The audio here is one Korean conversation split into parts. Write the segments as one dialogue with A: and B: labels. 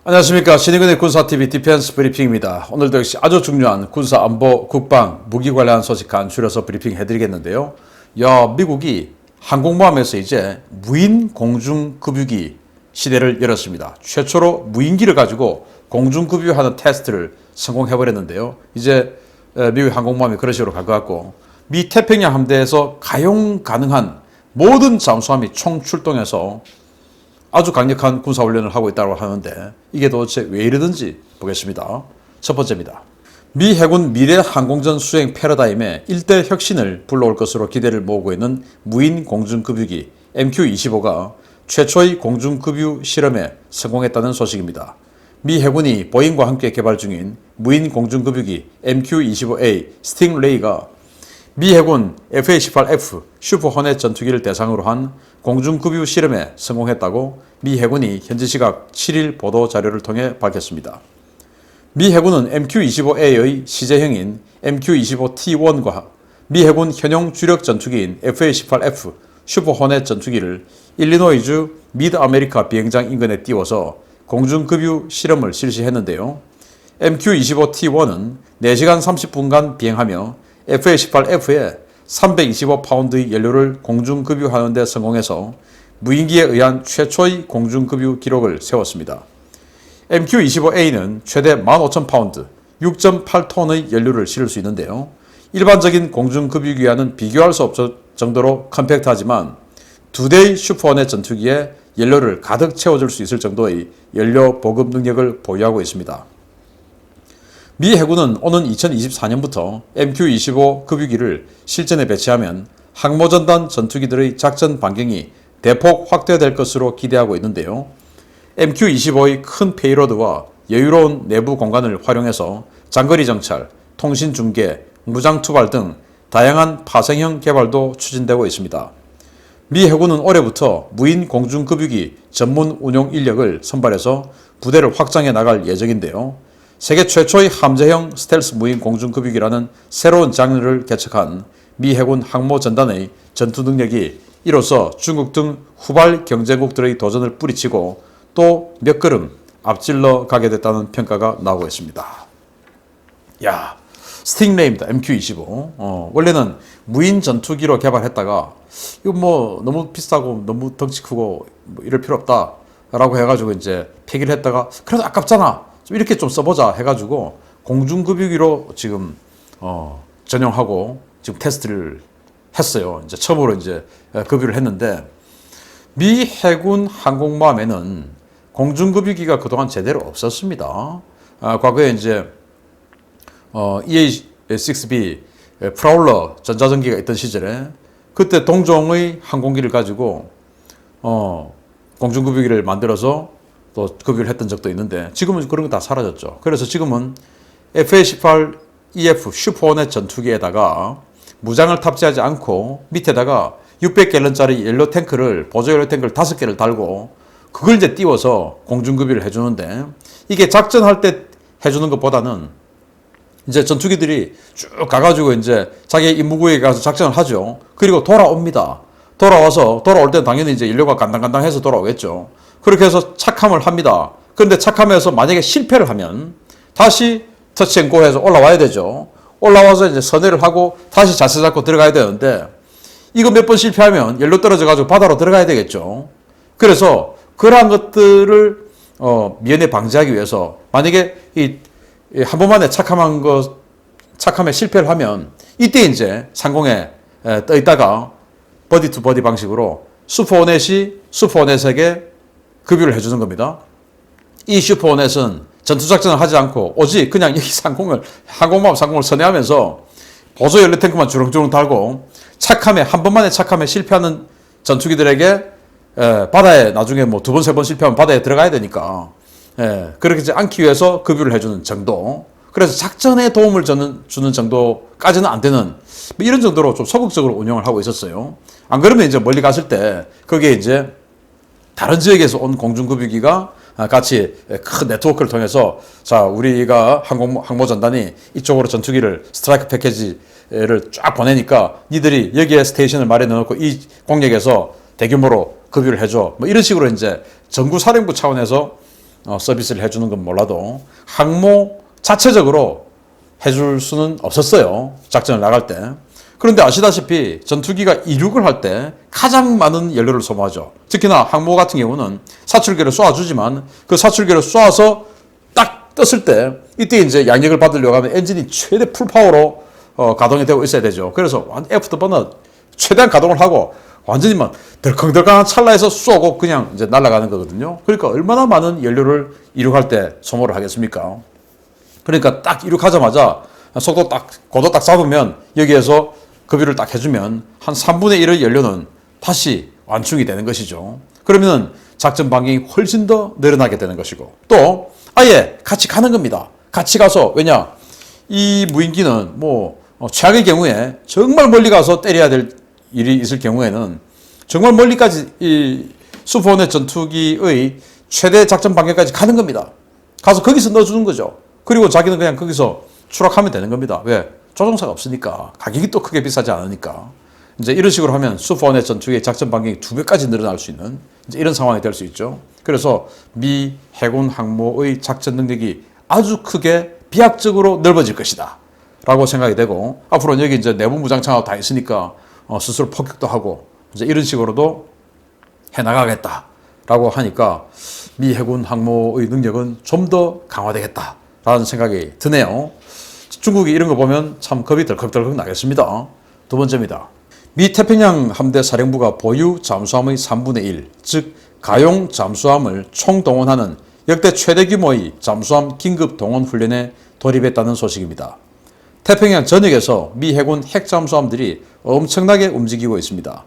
A: 안녕하십니까. 신의근의 군사TV 디펜스 브리핑입니다. 오늘도 역시 아주 중요한 군사 안보, 국방, 무기 관련 소식 한 줄여서 브리핑 해드리겠는데요. 미국이 항공모함에서 이제 무인 공중급유기 시대를 열었습니다. 최초로 무인기를 가지고 공중급유하는 테스트를 성공해버렸는데요. 이제 미국 항공모함이 그런 식으로 갈 것 같고, 미 태평양 함대에서 가용 가능한 모든 잠수함이 총출동해서 아주 강력한 군사훈련을 하고 있다고 하는데, 이게 도대체 왜 이러는지 보겠습니다. 첫 번째입니다. 미 해군 미래 항공전 수행 패러다임에 일대 혁신을 불러올 것으로 기대를 모으고 있는 무인 공중급유기 MQ-25가 최초의 공중급유 실험에 성공했다는 소식입니다. 미 해군이 보잉과 함께 개발 중인 무인 공중급유기 MQ-25A 스팅레이가 미 해군 F-18F 슈퍼호넷 전투기를 대상으로 한 공중급유 실험에 성공했다고 미 해군이 현지 시각 7일 보도 자료를 통해 밝혔습니다. 미 해군은 MQ-25A의 시제형인 MQ-25T1과 미 해군 현용 주력 전투기인 F-18F 슈퍼호넷 전투기를 일리노이주 미드 아메리카 비행장 인근에 띄워서 공중급유 실험을 실시했는데요. MQ-25T1은 4시간 30분간 비행하며 F-18F에 325파운드의 연료를 공중급유하는 데 성공해서 무인기에 의한 최초의 공중급유 기록을 세웠습니다. MQ-25A는 최대 15,000파운드, 6.8톤의 연료를 실을 수 있는데요. 일반적인 공중급유기와는 비교할 수 없을 정도로 컴팩트하지만 2대의 슈퍼호넷 전투기에 연료를 가득 채워줄 수 있을 정도의 연료 보급 능력을 보유하고 있습니다. 미 해군은 오는 2024년부터 MQ-25 급유기를 실전에 배치하면 항모전단 전투기들의 작전 반경이 대폭 확대될 것으로 기대하고 있는데요. MQ-25의 큰 페이로드와 여유로운 내부 공간을 활용해서 장거리 정찰, 통신 중계, 무장 투발 등 다양한 파생형 개발도 추진되고 있습니다. 미 해군은 올해부터 무인 공중급유기 전문 운용 인력을 선발해서 부대를 확장해 나갈 예정인데요. 세계 최초의 함재형 스텔스 무인 공중급유기라는 새로운 장르를 개척한 미 해군 항모전단의 전투 능력이 이로써 중국 등 후발 경쟁국들의 도전을 뿌리치고 또 몇 걸음 앞질러 가게 됐다는 평가가 나오고 있습니다. 스팅레이입니다. MQ-25. 원래는 무인 전투기로 개발했다가 이거 너무 비싸고 너무 덩치 크고 이럴 필요 없다라고 해가지고 이제 폐기를 했다가 그래도 아깝잖아. 이렇게 좀 써보자 해가지고 공중급유기로 지금 전용하고 지금 테스트를 했어요. 이제 처음으로 이제 급유를 했는데, 미 해군 항공모함에는 공중급유기가 그동안 제대로 없었습니다. 과거에 이제 EA-6B 프라울러 전자전기가 있던 시절에 그때 동종의 항공기를 가지고 공중급유기를 만들어서 또 급유를 했던 적도 있는데, 지금은 그런 거 다 사라졌죠. 그래서 지금은 F-18EF 슈퍼호넷 전투기에다가 무장을 탑재하지 않고 밑에다가 600갤런짜리 연료 탱크를, 보조 연료 탱크를 5개를 달고 그걸 이제 띄워서 공중급유를 해주는데, 이게 작전할 때 해주는 것보다는 이제 전투기들이 쭉 가가지고 이제 자기 임무구역에 가서 작전을 하죠. 그리고 돌아옵니다. 돌아올 때는 당연히 이제 연료가 간당간당해서 돌아오겠죠. 그렇게 해서 착함을 합니다. 그런데 착함에서 만약에 실패를 하면 다시 터치앤고 해서 올라와야 되죠. 올라와서 이제 선회를 하고 다시 자세 잡고 들어가야 되는데, 이거 몇 번 실패하면 연료 떨어져가지고 바다로 들어가야 되겠죠. 그래서 그러한 것들을 미연에 방지하기 위해서, 만약에 한 번만에 착함에 실패를 하면 이때 이제 상공에 떠 있다가 버디 투 버디 방식으로 슈퍼호넷에게 급유를 해주는 겁니다. 이 슈퍼호넷은 전투작전을 하지 않고 오직 그냥 여기 항공모함 상공을 선회하면서 보조 연료 탱크만 주렁주렁 달고 한 번만에 착함에 실패하는 전투기들에게 바다에 나중에 2번, 3번 실패하면 바다에 들어가야 되니까 그렇게 않기 위해서 급유를 해주는 정도. 그래서 작전에 도움을 주는 정도까지는 안 되는 이런 정도로 좀 소극적으로 운영을 하고 있었어요. 안 그러면 이제 멀리 갔을 때 거기에 이제 다른 지역에서 온 공중급유기가 같이 큰 네트워크를 통해서, 자, 우리가 항모전단이 이쪽으로 전투기를 스트라이크 패키지를 쫙 보내니까 니들이 여기에 스테이션을 마련해 놓고 이 공역에서 대규모로 급유를 해줘. 이런 식으로 이제 전구사령부 차원에서 서비스를 해주는 건 몰라도 항모 자체적으로 해줄 수는 없었어요. 작전을 나갈 때. 그런데 아시다시피 전투기가 이륙을 할 때 가장 많은 연료를 소모하죠. 특히나 항모 같은 경우는 사출기를 쏘아주지만 그 사출기를 쏘아서 딱 떴을 때 이때 이제 양력을 받으려고 하면 엔진이 최대 풀파워로 가동이 되고 있어야 되죠. 그래서 애프터버너 최대한 가동을 하고 완전히 막 덜컹덜컹한 찰나에서 쏘고 그냥 이제 날아가는 거거든요. 그러니까 얼마나 많은 연료를 이륙할 때 소모를 하겠습니까? 그러니까 딱 이륙하자마자 속도 딱, 고도 딱 잡으면 여기에서 급유를 딱 해주면 한 3분의 1의 연료는 다시 완충이 되는 것이죠. 그러면 작전 반경이 훨씬 더 늘어나게 되는 것이고 또 아예 같이 가는 겁니다. 같이 가서 왜냐 이 무인기는 뭐 최악의 경우에 정말 멀리 가서 때려야 될 일이 있을 경우에는 정말 멀리까지 이 슈퍼호넷 전투기의 최대 작전 반경까지 가는 겁니다. 가서 거기서 넣어주는 거죠. 그리고 자기는 그냥 거기서 추락하면 되는 겁니다. 왜? 조종사가 없으니까. 가격이 또 크게 비싸지 않으니까. 이제 이런 식으로 하면 슈퍼호넷 전투기의 작전 반경이 2배까지 늘어날 수 있는 이제 이런 상황이 될 수 있죠. 그래서 미 해군 항모의 작전 능력이 아주 크게 비약적으로 넓어질 것이다. 라고 생각이 되고 앞으로는 여기 이제 내부 무장창하고 다 있으니까 스스로 폭격도 하고 이제 이런 식으로도 해나가겠다. 라고 하니까 미 해군 항모의 능력은 좀 더 강화되겠다. 라는 생각이 드네요. 중국이 이런 거 보면 참 겁이 덜컥덜컥 나겠습니다. 두 번째입니다. 미 태평양 함대 사령부가 보유 잠수함의 3분의 1, 즉 가용 잠수함을 총동원하는 역대 최대 규모의 잠수함 긴급 동원 훈련에 돌입했다는 소식입니다. 태평양 전역에서 미 해군 핵잠수함들이 엄청나게 움직이고 있습니다.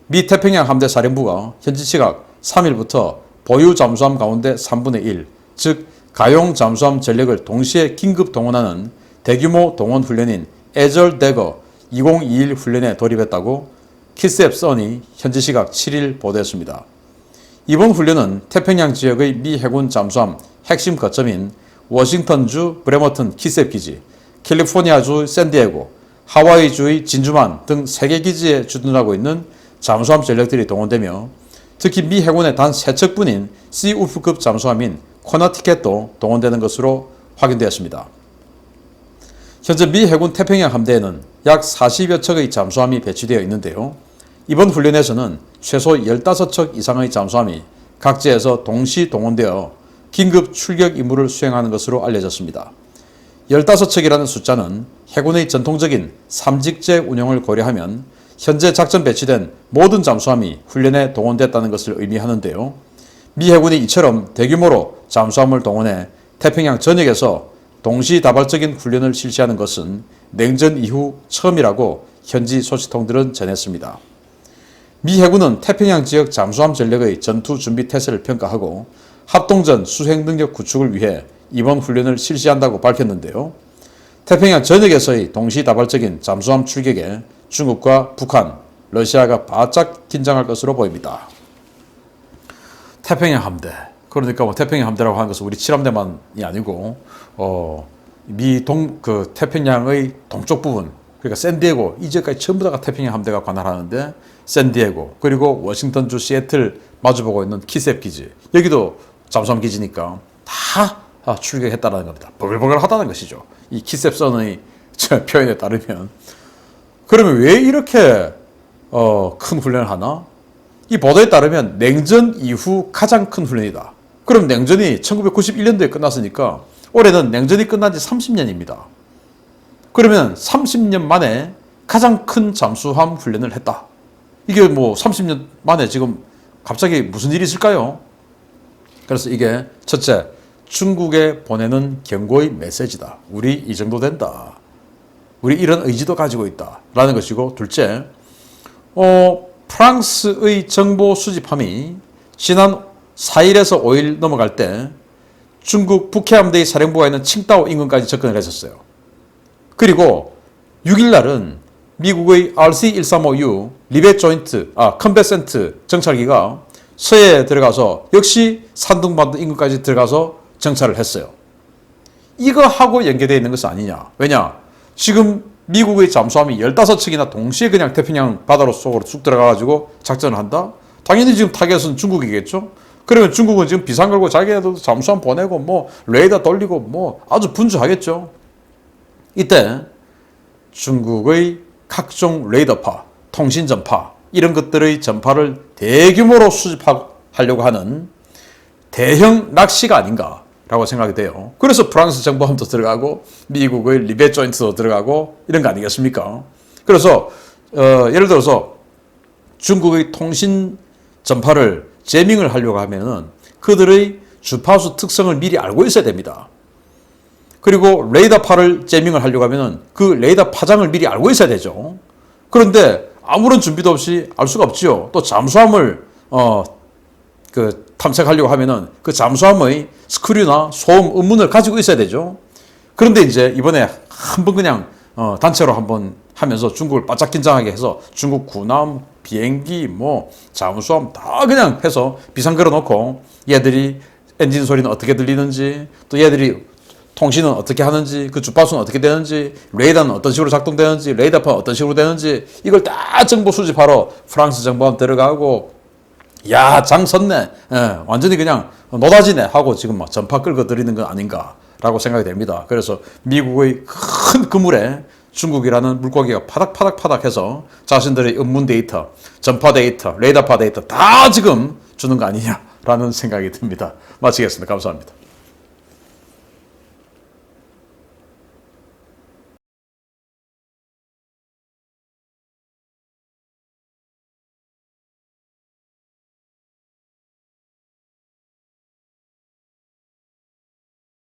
A: 미 태평양 함대 사령부가 현지 시각 3일부터 보유 잠수함 가운데 3분의 1, 즉 가용 잠수함 전력을 동시에 긴급 동원하는 대규모 동원 훈련인 에절 대거 2021 훈련에 돌입했다고 키스앱 선이 현지 시각 7일 보도했습니다. 이번 훈련은 태평양 지역의 미 해군 잠수함 핵심 거점인 워싱턴주 브레머튼 키스앱 기지, 캘리포니아주 샌디에고, 하와이주의 진주만 등 3개 기지에 주둔하고 있는 잠수함 전력들이 동원되며 특히 미 해군의 단 3척뿐인 시우프급 잠수함인 코너티켓도 동원되는 것으로 확인되었습니다. 현재 미 해군 태평양 함대에는 약 40여 척의 잠수함이 배치되어 있는데요. 이번 훈련에서는 최소 15척 이상의 잠수함이 각지에서 동시 동원되어 긴급 출격 임무를 수행하는 것으로 알려졌습니다. 15척이라는 숫자는 해군의 전통적인 삼직제 운영을 고려하면 현재 작전 배치된 모든 잠수함이 훈련에 동원됐다는 것을 의미하는데요. 미 해군이 이처럼 대규모로 잠수함을 동원해 태평양 전역에서 동시다발적인 훈련을 실시하는 것은 냉전 이후 처음이라고 현지 소식통들은 전했습니다. 미 해군은 태평양 지역 잠수함 전력의 전투 준비 태세를 평가하고 합동전 수행 능력 구축을 위해 이번 훈련을 실시한다고 밝혔는데요. 태평양 전역에서의 동시다발적인 잠수함 출격에 중국과 북한, 러시아가 바짝 긴장할 것으로 보입니다. 태평양 함대. 그러니까 뭐 태평양 함대라고 하는 것은 우리 7함대만이 아니고 태평양의 동쪽 부분, 그러니까 샌디에고 이 지역까지 전부 다가 태평양 함대가 관할하는데 샌디에고 그리고 워싱턴주 시애틀 마주보고 있는 키셉 기지, 여기도 잠수함 기지니까 다 출격했다는 겁니다. 버글버글하다는 것이죠. 이 키셉 선의 표현에 따르면. 그러면 왜 이렇게 큰 훈련을 하나? 이 보도에 따르면 냉전 이후 가장 큰 훈련이다. 그럼 냉전이 1991년도에 끝났으니까 올해는 냉전이 끝난 지 30년입니다. 그러면 30년 만에 가장 큰 잠수함 훈련을 했다. 이게 뭐 30년 만에 지금 갑자기 무슨 일이 있을까요? 그래서 이게 첫째, 중국에 보내는 경고의 메시지다. 우리 이 정도 된다. 우리 이런 의지도 가지고 있다. 라는 것이고, 둘째, 프랑스의 정보 수집함이 지난 4일에서 5일 넘어갈 때 중국 북해함대의 사령부가 있는 칭다오 인근까지 접근을 했었어요. 그리고 6일 날은 미국의 RC-135U 리벳 조인트, 컨베센트 정찰기가 서해에 들어가서 역시 산둥반도 인근까지 들어가서 정찰을 했어요. 이거 하고 연계되어 있는 것은 아니냐. 왜냐? 지금 미국의 잠수함이 15척이나 동시에 그냥 태평양 바다로 속으로 쑥 들어가가지고 작전을 한다? 당연히 지금 타겟은 중국이겠죠? 그러면 중국은 지금 비상 걸고 자기네도 잠수함 보내고 뭐 레이더 돌리고 뭐 아주 분주하겠죠. 이때 중국의 각종 레이더파, 통신전파 이런 것들의 전파를 대규모로 수집하려고 하는 대형 낚시가 아닌가라고 생각이 돼요. 그래서 프랑스 정보함도 들어가고 미국의 리베 조인트도 들어가고 이런 거 아니겠습니까? 그래서 예를 들어서 중국의 통신 전파를 제밍을 하려고 하면은 그들의 주파수 특성을 미리 알고 있어야 됩니다. 그리고 레이더파를 제밍을 하려고 하면은 그 레이더 파장을 미리 알고 있어야 되죠. 그런데 아무런 준비도 없이 알 수가 없지요. 또 잠수함을 탐색하려고 하면은 그 잠수함의 스크류나 소음 음문을 가지고 있어야 되죠. 그런데 이제 이번에 한번 그냥 단체로 한번 하면서 중국을 바짝 긴장하게 해서 중국 군함, 비행기, 뭐 잠수함 다 그냥 해서 비상 걸어놓고 얘들이 엔진 소리는 어떻게 들리는지 또 얘들이 통신은 어떻게 하는지 그 주파수는 어떻게 되는지 레이더는 어떤 식으로 작동되는지 레이더파는 어떤 식으로 되는지 이걸 다 정보 수집하러 프랑스 정보함 들어가고 야, 장 섰네. 완전히 그냥 노다지네 하고 지금 막 전파 끌고 들이는 건 아닌가라고 생각이 됩니다. 그래서 미국의 큰 그물에 중국이라는 물고기가 파닥파닥파닥해서 자신들의 음문 데이터, 전파 데이터, 레이더파 데이터 다 지금 주는 거 아니냐라는 생각이 듭니다. 마치겠습니다. 감사합니다.